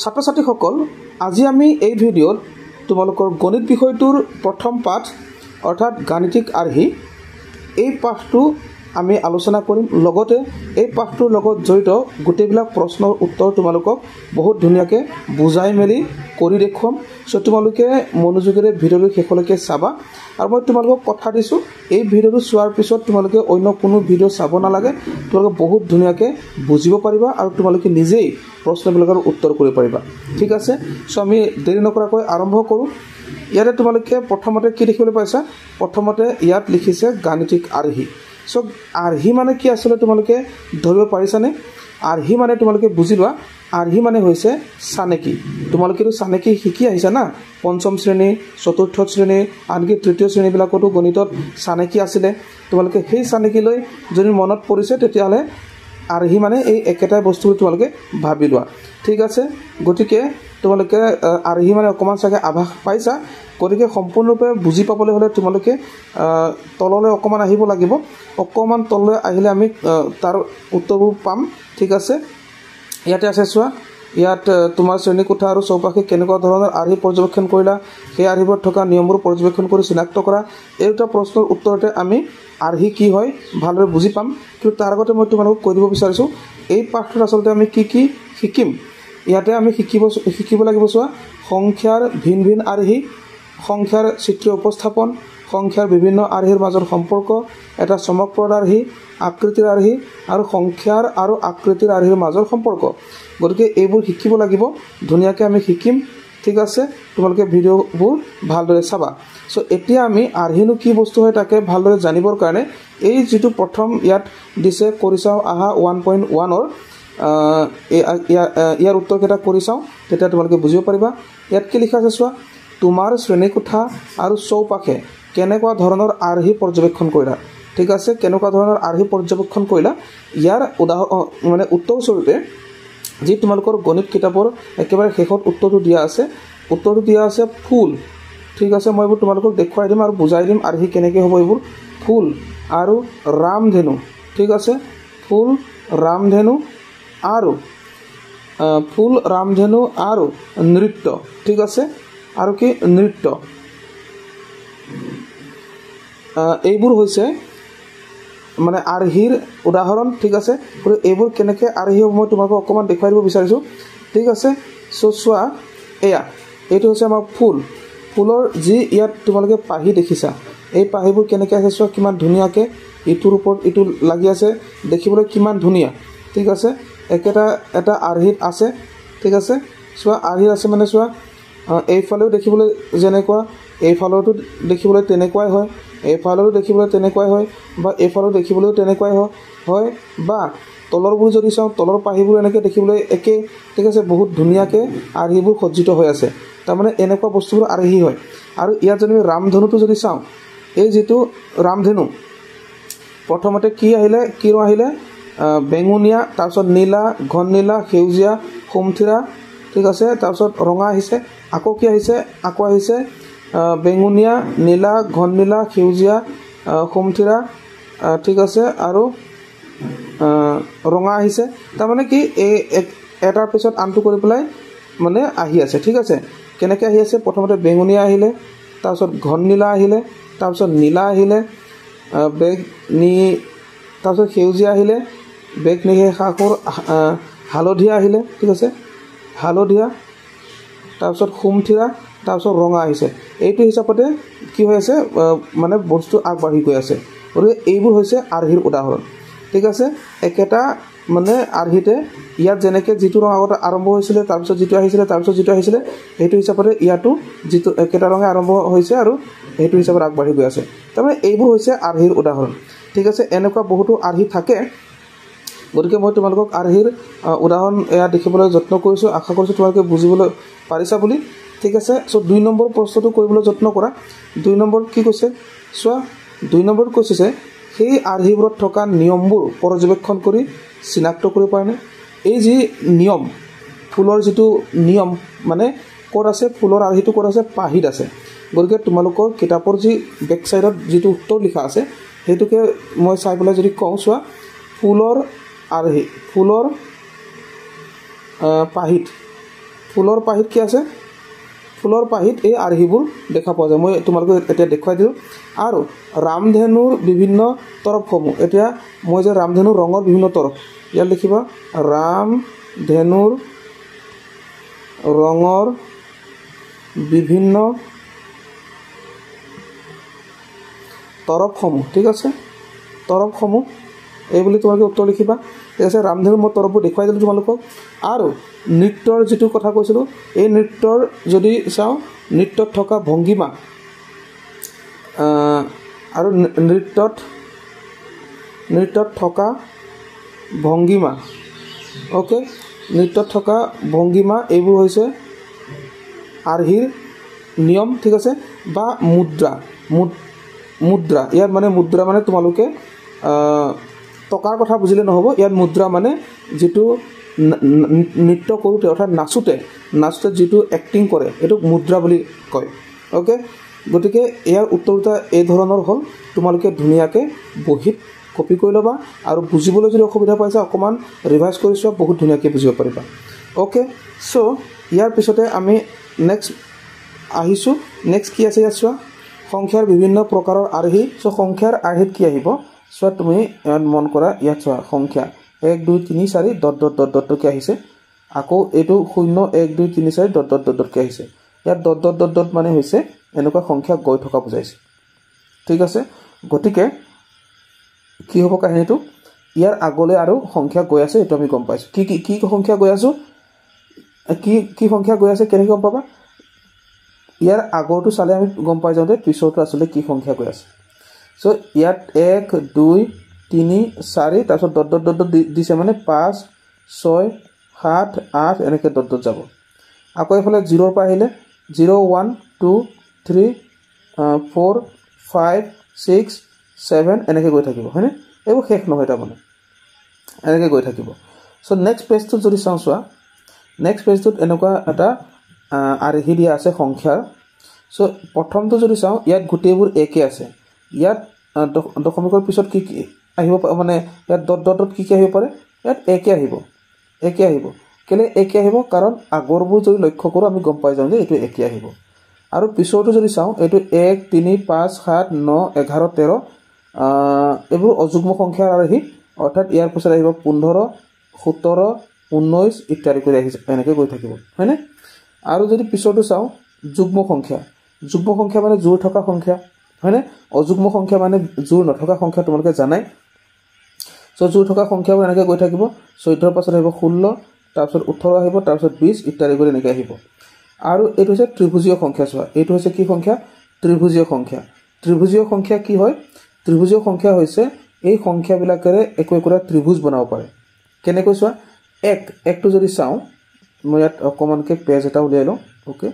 ছাত্ৰ ছাত্ৰীসকল আজি আমি এই ভিডিঅ'ত তোমালোকৰ গণিত বিষয়টোৰ প্ৰথম পাঠ অৰ্থাৎ গাণিতিক আৰ্হি এই পাঠটো আমি আলোচনা কৰিম লগতে এই পাঠটোৰ লগত জড়িত গোটেইবিলাক প্ৰশ্নৰ উত্তৰ তোমালোকক বহুত ধুনীয়াকৈ বুজাই মেলি কৰি দেখুৱাম সো তোমালোকে মনোযোগেৰে ভিডিঅ'টো শেষলৈকে চাবা আৰু মই তোমালোকক কথা দিছোঁ এই ভিডিঅ'টো চোৱাৰ পিছত তোমালোকে অন্য কোনো ভিডিঅ' চাব নালাগে তোমালোকে বহুত ধুনীয়াকৈ বুজিব পাৰিবা আৰু তোমালোকে নিজেই প্ৰশ্নবিলাকৰ উত্তৰ কৰিব পাৰিবা ঠিক আছে সো আমি দেৰি নকৰাকৈ আৰম্ভ কৰোঁ ইয়াতে তোমালোকে প্ৰথমতে কি দেখিবলৈ পাইছা প্ৰথমতে ইয়াত লিখিছে গাণিতিক আৰ্হি সো আৰ্হি মানে কি আসলে তোমালোকে ধৰিব পাৰিছানে আৰ্হি মানে তোমালোকে বুজি লোৱা আৰ্হি মানে হৈছে চানেকি তোমালোকেতো চানেকি শিকি আহিছা না পঞ্চম শ্ৰেণী চতুৰ্থ শ্ৰেণী আনকি তৃতীয় শ্ৰেণীবিলাকতো গণিতত চানেকি আছিলে তোমালোকে সেই চানেকিলৈ যদি মনত পৰিছে তেতিয়াহ'লে আৰ্হি মানে এই একেটাই বস্তু তোমালোকে ভাবি লোৱা ঠিক আছে গতিকে তোমালোকে আৰ্হি মানে অকমান চাগে আভাস পাইছা গতিকে সম্পূৰ্ণৰূপে বুজি পাবলৈ হ'লে তোমালোকে তললৈ অকমান আহিব লাগিব অকমান তললৈ আহিলে আমি তাৰ উত্তৰবোৰ পাম ঠিক আছে ইয়াতে আছে চোৱা ইয়াত তোমাৰ শ্ৰেণী কোঠা আৰু চৌপাশে কেনেকুৱা ধৰণৰ আৰ্হি পৰ্যবেক্ষণ কৰিলা সেই আৰ্হিবোৰত থকা নিয়মবোৰ পৰ্যবেক্ষণ কৰি চিনাক্ত কৰা এই দুটা প্ৰশ্নৰ উত্তৰতে আমি আৰ্হি কি হয় ভালদৰে বুজি পাম কিন্তু তাৰ আগতে মই তোমালোকক কৈ দিব বিচাৰিছোঁ এই পাঠটোত আচলতে আমি কি শিকিম ইয়াতে আমি শিকিব লাগিব চোৱা সংখ্যাৰ ভিন ভিন আৰ্হি সংখ্যাৰ চিত্ৰীয় উপস্থাপন সংখ্যাৰ বিভিন্ন আৰ্হিৰ মাজৰ সম্পৰ্ক এটা চমকপ্ৰদ আৰ্হি আকৃতিৰ আৰ্হি আৰু সংখ্যাৰ আৰু আকৃতিৰ আৰ্হিৰ মাজৰ সম্পৰ্ক গতিকে এইবোৰ শিকিব লাগিব ধুনীয়াকৈ আমি শিকিম ঠিক আছে তোমালোকে ভিডিঅ'বোৰ ভালদৰে চাবা সো এতিয়া আমি আৰ্হিনো কি বস্তু হয় তাকে ভালদৰে জানিবৰ কাৰণে এই যিটো প্ৰথম ইয়াত দিছে কৰি চাওঁ আহা 1.1ৰ ইয়াৰ উত্তৰকেইটা কৰি চাওঁ তেতিয়া তোমালোকে বুজিব পাৰিবা ইয়াত কি লিখা আছে চোৱা তোমাৰ শ্ৰেণীকোঠা আৰু চৌপাশে কেনেকুৱা ধৰণৰ আৰ্হি পৰ্যবেক্ষণ কৰিলা ঠিক আছে কেনেকুৱা ধৰণৰ আৰ্হি পৰ্যবেক্ষণ কৰিলা ইয়াৰ উদাহৰণ মানে উত্তৰস্বৰূপে যি তোমালোকৰ গণিত কিতাপৰ একেবাৰে শেষত উত্তৰটো দিয়া আছে ফুল ঠিক আছে মই এইবোৰ তোমালোকক দেখুৱাই দিম আৰু বুজাই দিম আৰ্হি কেনেকৈ হ'ব এইবোৰ ফুল আৰু ৰামধেনু ঠিক আছে ফুল ৰামধেনু আৰু নৃত্য ঠিক আছে আৰু কি নৃত্য এইবোৰ হৈছে মানে আৰ্হিৰ উদাহৰণ ঠিক আছে এইবোৰ কেনেকৈ আৰ্হি হ'ব মই তোমালোকক অকণমান দেখুৱাই দিব বিচাৰিছোঁ ঠিক আছে সো চোৱা এইটো হৈছে আমাৰ ফুলৰ যি ইয়াত তোমালোকে পাহি দেখিছা এই পাহিবোৰ কেনেকৈ আছে চোৱা কিমান ধুনীয়াকৈ ইটোৰ ওপৰত ইটো লাগি আছে দেখিবলৈ কিমান ধুনীয়া ঠিক আছে এটা আৰ্হিত আছে ঠিক আছে চোৱা আৰ্হিত আছে মানে চোৱা এইফালেও দেখিবলৈ যেনেকুৱা এইফালতো দেখিবলৈ তেনেকুৱাই হয় এইফালৰো দেখিবলৈ তেনেকুৱাই হয় বা এইফালেও দেখিবলৈও তেনেকুৱাই হয় বা তলৰবোৰ যদি চাওঁ তলৰ পাহিবোৰ এনেকৈ দেখিবলৈ একেই ঠিক আছে বহুত ধুনীয়াকৈ আৰ্হিবোৰ সজ্জিত হৈ আছে তাৰমানে এনেকুৱা বস্তুবোৰ আৰ্হি হয় আৰু ইয়াত যদি ৰামধেনুটো যদি চাওঁ এই যিটো ৰামধেনু প্ৰথমতে কি ৰং আহিলে বেঙুনীয়া তাৰপিছত নীলা ঘন নীলা সেউজীয়া সোমথিৰা ঠিক আছে তাৰপিছত ৰঙা আহিছে আকৌ কি আহিছে বেঙুনীয়া নীলা ঘন নীলা সেউজীয়া সোমথিৰা ঠিক আছে আৰু ৰঙা আহিছে তাৰমানে কি এই এটাৰ পিছত আনটো কৰি পেলাই মানে আহি আছে ঠিক আছে কেনেকৈ আহি আছে প্ৰথমতে বেঙুনীয়া আহিলে তাৰপিছত ঘন নীলা আহিলে তাৰপিছত নীলা আহিলে তাৰপিছত সেউজীয়া আহিলে বেগ নিশেষাসুৰ হালধীয়া আহিলে ঠিক আছে হালধীয়া তাৰপিছত সোমথিৰা তাৰপিছত ৰঙা আহিছে এইটো হিচাপতে কি হৈ আছে মানে বস্তু আগবাঢ়ি গৈ আছে গতিকে এইবোৰ হৈছে আৰ্হিৰ উদাহৰণ ঠিক আছে একেটা মানে আৰ্হিতে ইয়াত যেনেকৈ যিটো ৰং আগতে আৰম্ভ হৈছিলে তাৰপিছত যিটো আহিছিলে সেইটো হিচাপতে ইয়াতো যিটো একেটা ৰঙে আৰম্ভ হৈছে আৰু সেইটো হিচাপত আগবাঢ়ি গৈ আছে তাৰমানে এইবোৰ হৈছে আৰ্হিৰ উদাহৰণ ঠিক আছে এনেকুৱা বহুতো আৰ্হি থাকে গতিকে মই তোমালোকক আৰ্হিৰ উদাহৰণ এয়া দেখিবলৈ যত্ন কৰিছোঁ আশা কৰিছোঁ তোমালোকে বুজিবলৈ পাৰিছা বুলি ঠিক আছে সো 2 নম্বৰ প্ৰশ্নটো কৰিবলৈ যত্ন কৰা 2 নম্বৰ কি কৈছে চোৱা 2 নম্বৰত কৈছে যে সেই আৰ্হিবোৰত থকা নিয়মবোৰ পৰ্যবেক্ষণ কৰি চিনাক্ত কৰিব পাৰেনে এই যি নিয়ম ফুলৰ যিটো নিয়ম মানে ক'ত আছে ফুলৰ আৰ্হিটো ক'ত আছে পাহিত আছে গতিকে তোমালোকৰ কিতাপৰ যি বেক চাইডত যিটো উত্তৰ লিখা আছে সেইটোকে মই চাই পেলাই যদি কওঁ চোৱা ফুলৰ আৰ্হি ফুলৰ পাহিত ফুলৰ পাহিত কি আছে ফুলৰ পাহিত এই আৰ্হিবোৰ দেখা পোৱা যায় মই তোমালোকক এতিয়া দেখুৱাই দিওঁ আৰু ৰামধেনুৰ বিভিন্ন তৰফসমূহ এতিয়া মই যে ৰামধেনুৰ ৰঙৰ বিভিন্ন তৰফ ইয়াত লিখিবা ৰামধেনুৰ ৰঙৰ বিভিন্ন তৰফসমূহ ঠিক আছে তৰফসমূহ এই বুলি তোমালোকে উত্তৰ লিখিবা ঠিক আছে ৰামধেনুৰ মই তৰফবোৰ দেখুৱাই দিলোঁ তোমালোকক আৰু নৃত্যৰ যিটো কথা কৈছিলোঁ এই নৃত্যৰ যদি চাওঁ নৃত্যত থকা ভংগীমা আৰু নৃত্যত থকা ভংগীমা ওকে নৃত্যত থকা ভংগীমা এইবোৰ হৈছে আৰ্হিৰ নিয়ম ঠিক আছে বা মুদ্ৰা ইয়াত মানে মুদ্ৰা মানে তোমালোকে টকাৰ কথা বুজিলে নহ'ব ইয়াত মুদ্ৰা মানে যিটো নৃত্য কৰোঁতে অৰ্থাৎ নাচোঁতে যিটো এক্টিং কৰে এইটোক মুদ্ৰা বুলি কয় ওকে গতিকে ইয়াৰ উত্তৰটা এই ধৰণৰ হ'ল তোমালোকে ধুনীয়াকৈ বহীত কপি কৰি ল'বা আৰু বুজিবলৈ যদি অসুবিধা পাইছা অকণমান ৰিভাইজ কৰি চোৱা বহুত ধুনীয়াকৈ বুজিব পাৰিবা ওকে চ' ইয়াৰ পিছতে আমি নেক্সট আহিছোঁ নেক্সট কি আছে ইয়াত চোৱা সংখ্যাৰ বিভিন্ন প্ৰকাৰৰ আৰ্হি চ' সংখ্যাৰ আৰ্হিত কি আহিব চোৱা তুমি ইয়াত মন কৰা ইয়াত চোৱা সংখ্যা 1 2 3 4 ডট ডট ডট ডটকৈ আহিছে আকৌ এইটো 0 1 2 3 4 ডট ডট ডটকৈ আহিছে ইয়াত ডট ডট ডট ডট মানে হৈছে এনেকুৱা সংখ্যা গৈ থকা বুজাইছে ঠিক আছে গতিকে কি হ'ব কাহিনীটো ইয়াৰ আগলৈ আৰু সংখ্যা গৈ আছে এইটো আমি গম পাইছোঁ কি সংখ্যা গৈ আছোঁ কি সংখ্যা গৈ আছে কেনেকৈ গম পাবা ইয়াৰ আগৰটো চালে আমি গম পাই যাওঁ যে পিছৰটো আচলতে কি সংখ্যা গৈ আছে চ' ইয়াত 1 2 3 4 তাৰপিছত ডট ডট ডট দিছে মানে 5 6 7 8 এনেকৈ ডট ডট যাব আকৌ এইফালে 0ৰ পৰা আহিলে 0 1 2 3 4 5 6 7 এনেকৈ গৈ থাকিব হয়নে এইবোৰ শেষ নহয় তাৰমানে এনেকৈ গৈ থাকিব চ' নেক্সট পেজটোত যদি চাওঁ চোৱা নেক্সট পেজটোত এনেকুৱা এটা আৰ্হি দিয়া আছে সংখ্যাৰ চ' প্ৰথমটো যদি চাওঁ ইয়াত গোটেইবোৰ একে আছে ইয়াত দশমিকৰ পিছত কি আহিব মানে ইয়াত ডট ডট ডট কি আহিব পাৰে ইয়াত একে আহিব কেলৈ একে আহিব কাৰণ আগৰবোৰ যদি লক্ষ্য কৰোঁ আমি গম পাই যাওঁ যে এইটো একে আহিব আৰু পিছৰটো যদি চাওঁ এইটো 1 3 5 7 9 11 13 এইবোৰ অযুগ্ম সংখ্যাৰ আৰ্হি অৰ্থাৎ ইয়াৰ পিছত আহিব 15 17 19 ইত্যাদি কৰি আহিছে এনেকৈ গৈ থাকিব হয়নে আৰু যদি পিছৰটো চাওঁ যুগ্ম সংখ্যা মানে জোৰ থকা সংখ্যা হয়নে অযুগ্ম সংখ্যা মানে জোৰ নথকা সংখ্যা তোমালোকে জানাই চ' জোৰ থকা সংখ্যাবোৰ এনেকৈ গৈ থাকিব 14ৰ পাছত আহিব 16 তাৰপিছত 18 আহিব তাৰপিছত 20 ইত্যাদি কৰি এনেকৈ আহিব আৰু এইটো হৈছে ত্ৰিভুজীয় সংখ্যা চোৱা এইটো হৈছে কি সংখ্যা ত্ৰিভুজীয় সংখ্যা কি হয় ত্ৰিভুজীয় সংখ্যা হৈছে এই সংখ্যাবিলাকেৰে একোটা ত্ৰিভুজ বনাব পাৰে কেনেকৈ চোৱা একটো যদি চাওঁ মই ইয়াত অকণমানকৈ পেজ এটা উলিয়াই লওঁ ওকে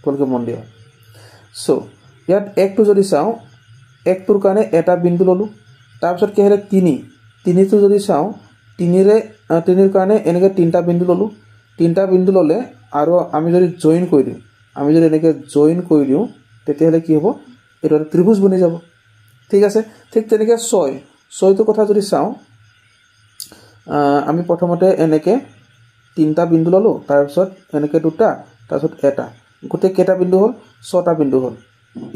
তোমালোকে মন দিয়া চ' ইয়াত একটো যদি চাওঁ একটোৰ কাৰণে এটা বিন্দু ল'লোঁ তাৰপিছত কি আহিলে 3টো যদি চাওঁ 3ৰ কাৰণে এনেকৈ 3টা বিন্দু ল'লোঁ 3টা বিন্দু ল'লে আৰু আমি যদি জইন কৰি দিওঁ তেতিয়াহ'লে কি হ'ব এইটো এটা ত্ৰিভুজ বনি যাব ঠিক আছে ঠিক তেনেকৈ 6টো কথা যদি চাওঁ আমি প্ৰথমতে এনেকৈ 3টা বিন্দু ল'লোঁ তাৰপিছত এনেকৈ 2টা তাৰপিছত এটা গোটেই কেইটা বিন্দু হ'ল 6টা বিন্দু হ'ল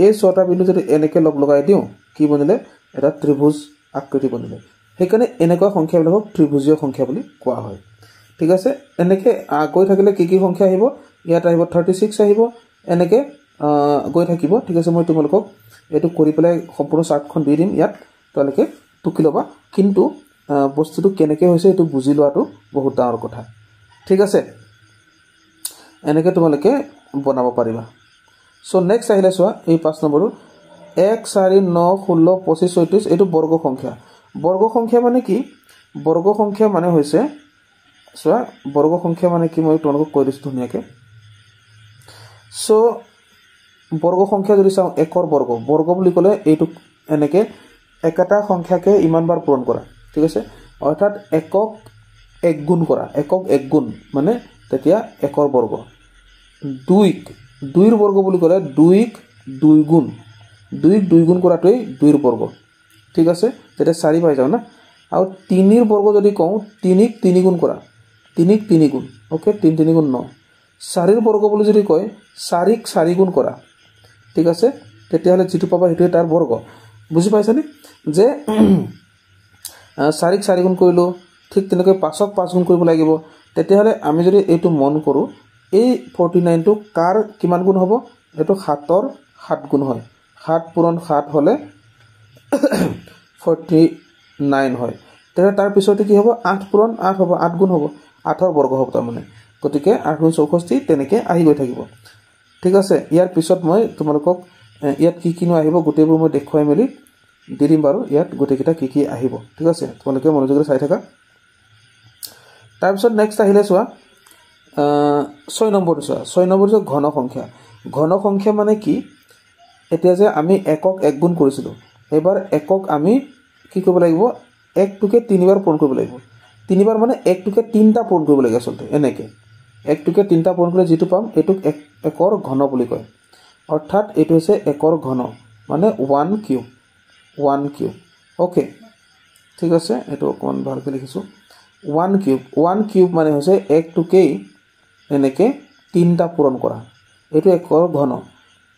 এই 6টা বিন্দু যদি এনেকৈ লগাই দিওঁ কি বনিলে এটা ত্ৰিভুজ আকৃতি বনিলে সেইকাৰণে এনেকুৱা সংখ্যাবিলাকক ত্ৰিভুজীয় সংখ্যা বুলি কোৱা হয় ঠিক আছে এনেকৈ গৈ থাকিলে কি সংখ্যা আহিব ইয়াত আহিব 36 আহিব এনেকৈ গৈ থাকিব ঠিক আছে মই তোমালোকক এইটো কৰি পেলাই সম্পূৰ্ণ চাৰ্টখন দি দিম ইয়াত তোমালোকে টুকি ল'বা কিন্তু বস্তুটো কেনেকৈ হৈছে এইটো বুজি লোৱাটো বহুত ডাঙৰ কথা ঠিক আছে এনেকৈ তোমালোকে বনাব পাৰিবা চ' নেক্সট আহিলে চোৱা এই 5 নম্বৰটো 1 4 9 16 25 34 এইটো বৰ্গ সংখ্যা মানে কি বৰ্গ সংখ্যা মানে হৈছে চোৱা বৰ্গ সংখ্যা মানে কি মই তোমালোকক কৈ দিছোঁ ধুনীয়াকৈ চ' বৰ্গ সংখ্যা যদি চাওঁ 1ৰ বৰ্গ বুলি ক'লে এইটো এনেকৈ একেটা সংখ্যাকে ইমানবাৰ পূৰণ কৰা ঠিক আছে অৰ্থাৎ একক এক গুণ কৰা একক এক গুণ মানে তেতিয়া 1ৰ বৰ্গ 2ৰ বৰ্গ বুলি ক'লে 2ক 2 গুণ 2ক 2 গুণ কৰাটোৱেই 2ৰ বৰ্গ ঠিক আছে তেতিয়া 4 পাই যাওঁ না আৰু 3ৰ বৰ্গ যদি কওঁ 3ক 3 গুণ কৰা তিনিক 3 গুণ ওকে 3 3 গুণ 9 4 বৰ্গ বুলি যদি কয় 4ক 4 গুণ কৰা ঠিক আছে তেতিয়াহলে যেটো পাবা হেতু তাৰ বৰ্গ বুজি পাইছানে যে 4ক 4 গুণ কৰিলো ঠিক তেনেকৈ 5ক 5 গুণ কৰিব লাগিব তেতিয়াহলে আমি যদি এইটো মন কৰো এই 49 টো কাৰ কিমান গুণ হ'ব এটো 7ৰ 7 গুণ হয় 7 পূৰণ 7 হলে 49 হয় তেনে তাৰ পিছতে কি হ'ব 8 পূৰণ 8 হ'ব 8 গুণ হ'ব 8ৰ বৰ্গ হ'ব তাৰ মানে গতিকে 8 গুণ 64 তেনেকে আহি গৈ থাকিব ঠিক আছে ইয়াৰ পিছত মই তোমালোকক ইয়াত কি কিনো আহিব গোটেইবোৰ মই দেখুৱাই মেলি দি দিম বাৰু ইয়াত গোটেইকেইটা কি আহিব ঠিক আছে তোমালোকে মনোযোগৰে চাই থাকা তাৰ পিছত নেক্সট আহিলে চোৱা 6 নম্বৰটো চোৱা 6 নম্বৰটো ঘন সংখ্যা মানে কি এতিয়া যে আমি একক 1 গুণ কৰিছিলো এবাৰ একক আমি কি কৰিব লাগিব 1 টুকে 3 বাৰ পূৰণ কৰিব লাগিব 3 বাৰ মানে 1 টুকে 3টা পূৰণ কৰিব লাগিব আসলতে এনেকে 1 টুকে 3টা পূৰণ কৰিলে যেটো পাম এটুক একৰ ঘন বুলি কয় অৰ্থাৎ এটো হৈছে একৰ ঘন মানে 1 কিউব ওকে ঠিক আছে এটো কোন ভালকৈ লিখিছো 1 কিউব মানে হৈছে 1 টুকে এনেকে 3টা পূৰণ কৰা এটো একৰ ঘন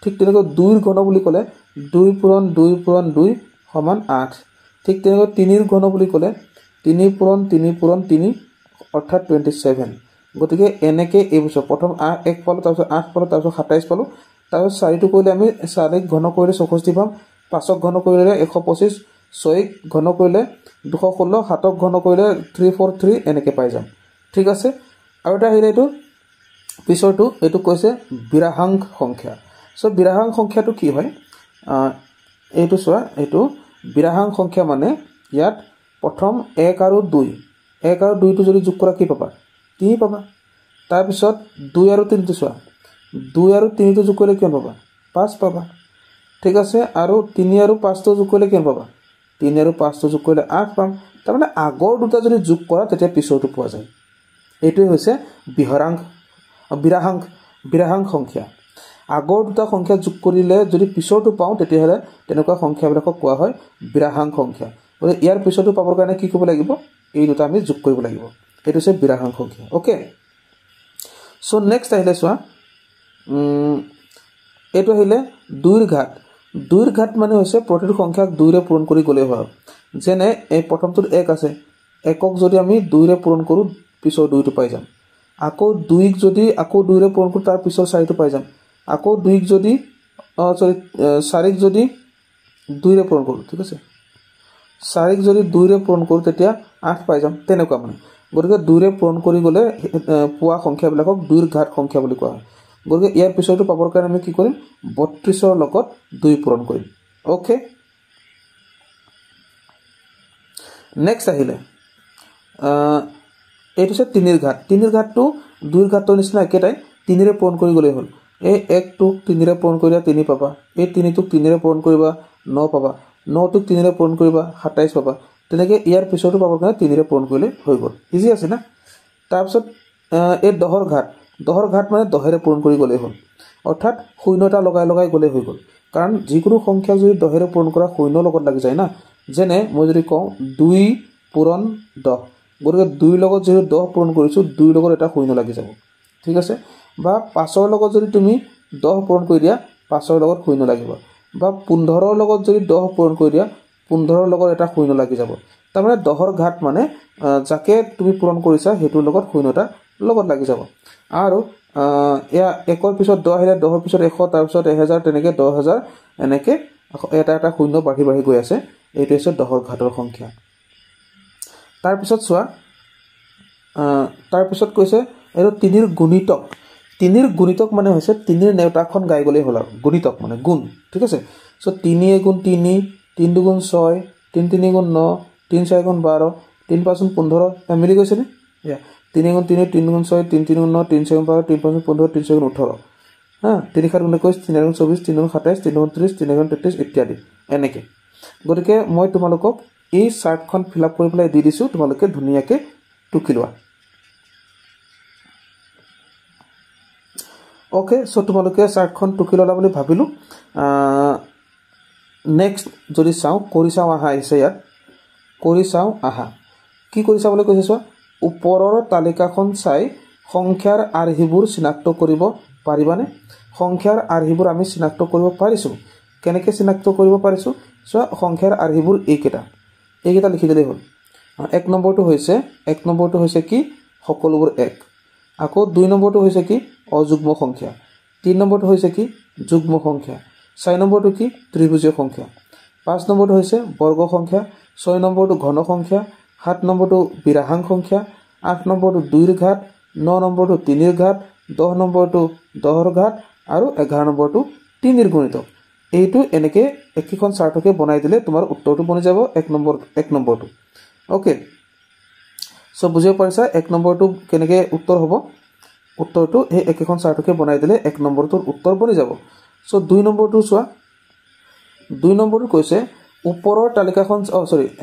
ঠিক তেনেকৈ 2ৰ ঘন বুলি ক'লে 2 পূৰণ 2 পূৰণ 2 সমান 8 ঠিক তেনেকৈ 3ৰ ঘন বুলি ক'লে 3 পূৰণ 3 পূৰণ 3 অৰ্থাৎ 27 গতিকে এনেকে এই বছৰ প্ৰথম 1 পালো তাৰপিছত 8 পালো তাৰপিছত 27 পালো তাৰপিছত 4 টো কৰিলে আমি 4ক ঘন কৰিলে 64 পাম 5ক ঘন কৰিলে 125 6ক ঘন কৰিলে 216 7ক ঘন কৰিলে 343 এনেকে পাই যাম ঠিক আছে আৰু এটা আহিলে এটো পিছৰটো এটো কৈছে বিৰাহাংক সংখ্যা সো বিৰাহাংক সংখ্যাটো কি হয় এইটো চোৱা এইটো বিৰাহাংক সংখ্যা মানে ইয়াত প্ৰথম 1 আৰু 2 1 আৰু 2 টো যদি যোগ কৰা কি পাবা 3 পাবা তাৰ পিছত 2 আৰু 3 টো চোৱা 2 আৰু 3 টো যোগ কৰিলে কি পাবা 5 পাবা ঠিক আছে আৰু 3 আৰু 5 টো যোগ কৰিলে কি পাবা 3 আৰু 5 টো যোগ কৰিলে 8 পাম তাৰ মানে আগৰ দুটা যদি যোগ কৰা তেতিয়া পিছৰটো পোৱা যায় এইটোই হৈছে বিৰাহাংক সংখ্যা আগৰ দুটা সংখ্যা যোগ কৰিলে যদি পিছৰটো পাও তেতিয়াহলে তেনেকুৱা সংখ্যাবিলাকক কোৱা হয় বিৰাহাংক সংখ্যা মানে ইয়াৰ পিছৰটো পাবৰ কাৰণে কি কৰিব লাগিব এই দুটা আমি যোগ কৰিব লাগিব এটো হৈছে বিৰাহাংক সংখ্যা ওকে সো নেক্সট আহিলে চোৱা এটো আহিলে 2ৰ ঘাত মানে হৈছে প্ৰতিটো সংখ্যাক 2 ৰে পূৰণ কৰি গলে হয় যেনে এই প্ৰথমটোৰ 1 আছে একক যদি আমি 2 ৰে পূৰণ কৰো পিছৰ 2 টো পাই যাম আকৌ 2ক যদি আকৌ 2 ৰে পূৰণ কৰো তাৰ পিছৰ 4 টো পাই যাম আকৌ 2ক যদি 4ক যদি 2 ৰে পূৰণ কৰো ঠিক আছে 4ক যদি 2 ৰে পূৰণ কৰো তেতিয়া 8 পাই যাম তেনেকুৱা মানে গতিকে 2 ৰে পূৰণ কৰি গলে পোৱা সংখ্যাবিলাকক 2ৰ ঘাত সংখ্যা বুলি কোৱা হয় গতিকে ইয়াৰ পিছৰটো পাবৰ কাৰণে আমি কি কৰিম 32ৰ লগত 2 পূৰণ কৰিম ওকে নেক্সট আহিলে এইটো হৈছে 3ৰ ঘাতটো 2ৰ ঘাতৰ নিচিনা একেটাই 3 ৰে পূৰণ কৰি গলে হ'ল এই 1 টোক 3 ৰে পূৰণ কৰিলে 3 পাবা এই 3 টোক 3 ৰে পূৰণ কৰিবা 9 পাবা 9 টোক 3 ৰে পূৰণ কৰিবা 27 পাবা তেনেকৈ ইয়াৰ পিছৰটো পাবৰ কাৰণে 3 ৰে পূৰণ কৰিলে হৈ গল ইজি আছে না তাৰ পিছত এই 10ৰ ঘাত মানে 10 ৰে পূৰণ কৰি গলে হ'ল অৰ্থাৎ শূন্যটা লগাই গলে হৈ গল কাৰণ যিকোনো সংখ্যা যদি 10 ৰে পূৰণ কৰা শূন্য লগত লাগি যায় না যেনে মই যদি কওঁ 2 পূৰণ 10 গতিকে 2 লগত যদি 10 পূৰণ কৰিছো 2 লগত এটা শূন্য লাগি যাব ঠিক আছে বা 5ৰ লগত যদি তুমি 10 পূৰণ কৰি দিয়া 5ৰ লগত শূন্য লাগিব বা 15ৰ লগত যদি 10 পূৰণ কৰি দিয়া 15ৰ লগত এটা শূন্য লাগি যাব তাৰ মানে 10ৰ ঘাত মানে যাকে তুমি পূৰণ কৰিছা হেতুৰ লগত শূন্যটা লগত লাগি যাব আৰু এয়া 1ৰ পিছত 10 আহিলে 10ৰ পিছত 100 তাৰ পিছত 1000 তেনেকে 10000 এনেকে এটা শূন্য বাঢ়ি গৈ আছে এইটো হৈছে 10ৰ ঘাতৰ সংখ্যা তাৰ পিছত চোৱা তাৰ পিছত কৈছে এটো 3ৰ গুণিতক মানে হৈছে 3ৰ নেউতাখন গাই গলে হল গুণিতক মানে গুণ ঠিক আছে সো 3 গুণ 3 3 গুণ 6 3 3 গুণ 9 3 4 গুণ 12 3 5 গুণ 15 মিলি গৈছে নে ইয়া 3 গুণ 3 3 গুণ 6 3 3 গুণ 9 3 6 গুণ 12 3 5 গুণ 15 3 6 গুণ 18 হ্যাঁ 3 7 গুণ 21 3 গুণ 24 3 গুণ 27 3 গুণ 30 3 গুণ 33 ইত্যাদি এনেকে গতিকে মই তোমালোকক এই চাৰ্টখন ফিল আপ কৰি পেলাই দি দিছো তোমালোকে ধুনিয়াকে টুকি লোৱা ওকে সো তোমালোকে চাৰ্টখন টুকি ললা বুলি ভাবিলো নেক্সট যদি চাও কৰি চাও আহা আহিছে ইয়াত কৰি চাও আহা কি কৰি চাবলৈ কৈছে চোৱা ওপৰৰ তালিকাখন চাই সংখ্যাৰ আৰ্হিবোৰ চিনাক্ত কৰিব পাৰিবানে? সংখ্যাৰ আৰ্হিবোৰ আমি চিনাক্ত কৰিব পাৰিছোঁ। কেনেকৈ চিনাক্ত কৰিব পাৰিছোঁ? চোৱা, সংখ্যাৰ আৰ্হিবোৰ এইকেইটা লিখি দিলেই হ'ল। 1 নম্বৰটো হৈছে কি? সকলোবোৰ 1। আকৌ 2 নম্বৰটো হৈছে কি? অযুগ্ম সংখ্যা। 3 নম্বৰটো হৈছে কি? যুগ্ম সংখ্যা। 4 নম্বৰটো কি? ত্ৰিভুজীয় সংখ্যা। 5 নম্বৰটো হৈছে বৰ্গ সংখ্যা। 6 নম্বৰটো ঘন সংখ্যা। 7 নম্বৰটো বিৰাহাং সংখ্যা। 8 নম্বৰটো 2ৰ ঘাত। 9 নম্বৰটো 3ৰ ঘাত। 10 নম্বৰটো 10ৰ ঘাত আৰু 11 নম্বৰটো 3ৰ গুণিতক। এইটো এনেকৈ একেখন চাৰ্টকে বনাই দিলে তোমাৰ উত্তৰটো বনি যাব 1 নম্বৰটো। অ'কে, চ' বুজিব পাৰিছা 1 নম্বৰটো কেনেকৈ উত্তৰ হ'ব? উত্তৰটো সেই একেখন চাৰ্টকে বনাই দিলে 1 নম্বৰটোৰ উত্তৰ বনি যাব। চ' 2 নম্বৰটো চোৱা, 2 নম্বৰটো কৈছে ওপৰৰ তালিকাখন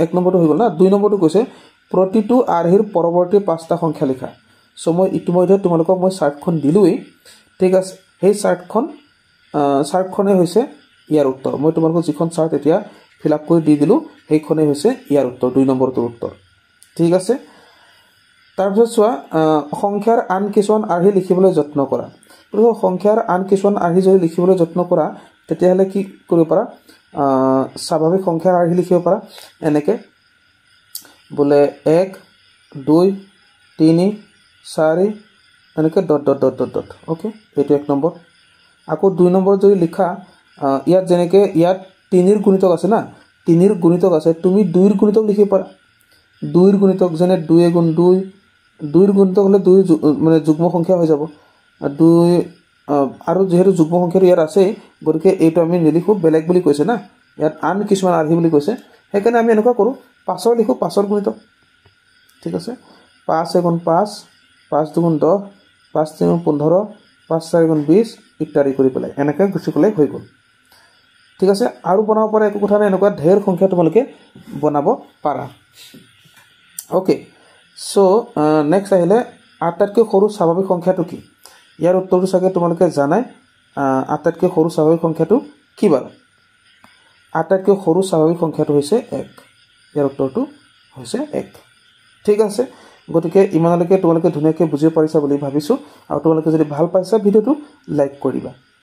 1 নম্বৰটো হৈ গ'ল না। 2 নম্বৰটো কৈছে প্ৰতিটো আৰ্হিৰ পৰৱৰ্তী 5টা সংখ্যা লিখা। চ' মই ইতিমধ্যে তোমালোকক চাৰ্টখন দিলোঁৱেই, ঠিক আছে। সেই চাৰ্টখনেই হৈছে ইয়াৰ উত্তৰ। মই তোমালোকক যিখন চাৰ্ট এতিয়া ফিল আপ কৰি দি দিলোঁ সেইখনেই হৈছে ইয়াৰ উত্তৰ, 2 নম্বৰটোৰ উত্তৰ, ঠিক আছে। তাৰপিছত চোৱা, সংখ্যাৰ আন কিছুমান আৰ্হি লিখিবলৈ যত্ন কৰা। সংখ্যাৰ আন কিছুমান আৰ্হি যদি লিখিবলৈ যত্ন কৰা তেতিয়াহ'লে কি কৰিব পাৰা? স্বাভাৱিক সংখ্যাৰ আৰ্হি লিখিব পাৰা এনেকৈ, বোলে 1, 2, 3, 4 এনেকৈ ... অ'কে, এইটো 1 নম্বৰ। আকৌ 2 নম্বৰত যদি লিখা, ইয়াত যেনেকৈ ইয়াত 3ৰ গুণিতক আছে না, 3ৰ গুণিতক আছে, তুমি 2ৰ গুণিতক লিখিব পাৰা। 2ৰ গুণিতক যেনে 2 × 2, 2ৰ গুণিতক হ'লে 2 মানে যুগ্ম সংখ্যা হৈ যাব। 2 আৰু যিহেতু যুগ্ম সংখ্যাটো ইয়াত আছেই, গতিকে এইটো আমি নিলিখোঁ, বেলেগ বুলি কৈছে না, ইয়াত আন কিছুমান আৰ্হি বুলি কৈছে, সেইকাৰণে আমি এনেকুৱা কৰোঁ, 5ৰ লিখোঁ, 5ৰ গুণিতক, ঠিক আছে। 5 × 5, 5 × 2 = 10, 5 × 3 = 15, 5 × 4 = 20 ইত্যাদি কৰি পেলাই এনেকৈ গুচি গ'লে হৈ গ'ল, ঠিক আছে। আৰু বনাব পৰা একো কথা নাই, এনেকুৱা ঢেৰ সংখ্যা তোমালোকে বনাব পাৰা। অ'কে, চ' নেক্সট আহিলে আটাইতকৈ সৰু স্বাভাৱিক সংখ্যাটো কি? ইয়াৰ উত্তৰটো চাগে তোমালোকে জানাই। আটাইতকৈ সৰু স্বাভাৱিক সংখ্যাটো কি বাৰু? আটাইতকৈ সৰু স্বাভাৱিক সংখ্যাটো হৈছে 1। ইয়াৰ উত্তৰটো হৈছে 1, ঠিক আছে। গতিকে ইমানলৈকে তোমালোকে ধুনীয়াকৈ বুজিব পাৰিছা বুলি ভাবিছোঁ। আৰু তোমালোকে যদি ভাল পাইছা ভিডিঅ'টো লাইক কৰিবা।